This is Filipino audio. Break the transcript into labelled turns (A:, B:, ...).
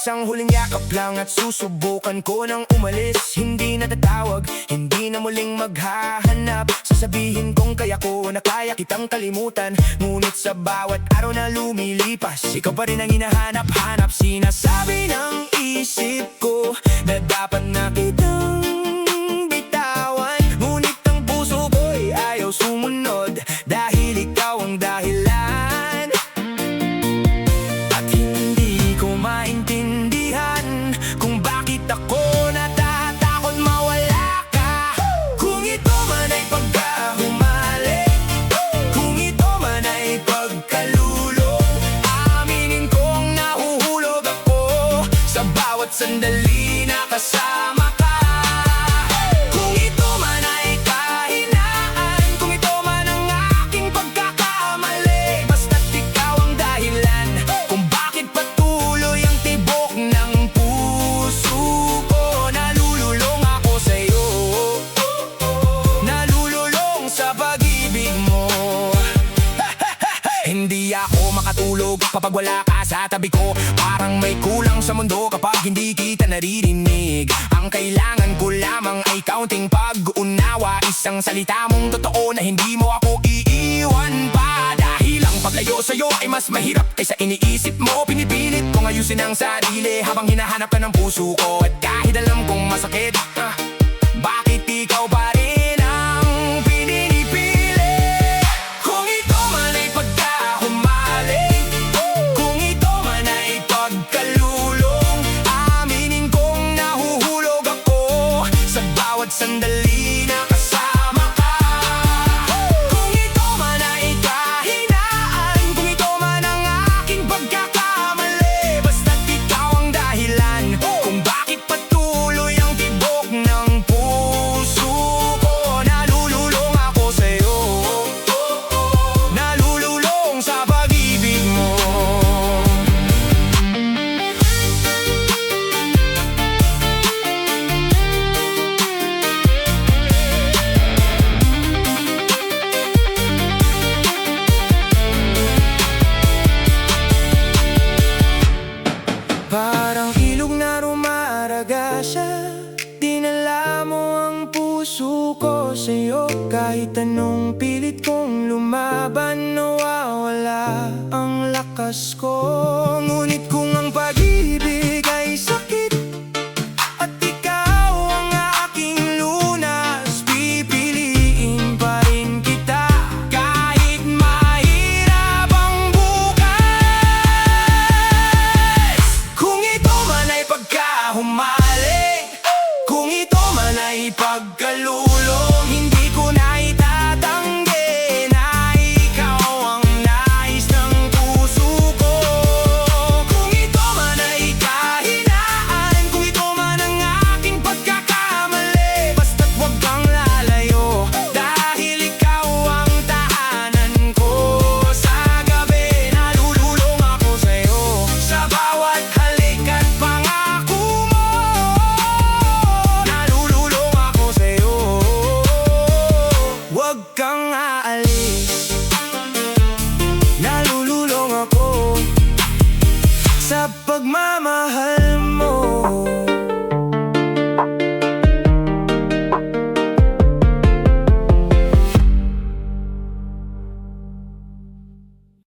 A: Isang huling yakap lang at susubukan ko nang umalis. Hindi na tatawag, hindi na muling maghahanap. Sasabihin kong kaya ko na kaya kitang kalimutan. Ngunit sa bawat araw na lumilipas, ikaw pa rin ang hinahanap-hanap. Sinasabi ng isip ko na dapat na kitang bitawan, ngunit ang puso ko'y ayaw sumunod, dahil ikaw ang dahilan. At hindi ko maintindihan kung bakit ako natatakot mawala ka. Kung ito man ay pagkahumaling, kung ito man ay pagkalulong, aminin kong nahuhulog ako sa bawat sandali na kasama ka. Kung ito man ay kahinaan, kung ito man ang aking pagkakamali, basta't ikaw ang dahilan kung bakit patuloy ang tibok ng puso ko. Nalululong ako sa'yo, nalululong sa pag-ibig mo. Hindi ako makatulog kapag wala ka sa tabi ko. Parang may kulang sa mundo kapag hindi kita naririnig. Ang kailangan ko lamang ay kaunting pag-unawa, isang salita mong totoo na hindi mo ako iiwan pa. Dahil ang paglayo sa'yo ay mas mahirap kaysa iniisip mo. Pinipilit kong ayusin ang sarili habang hinahanap ka ng puso ko. At kahit alam kong masakit, bakit ikaw pa rin ang pinipili? Kung ito man ay pagkahumaling, kung ito man ay pagkalulong, aminin kong nahuhulog ako sa bawat sandali na kasama ka. Kung ito man ay kahinaan, kung ito man ang aking pagkakamali, basta't ikaw ang dahilan kung bakit patuloy ang tibok ng puso ko. Nalululong ako sa'yo, nalululong sa pag-ibig mo. Parang ilog na rumaraga siya, dinala mo ang puso ko sa'yo. Kahit anong pilit kong lumaban, nawawala ang lakas ko. Ngunit kung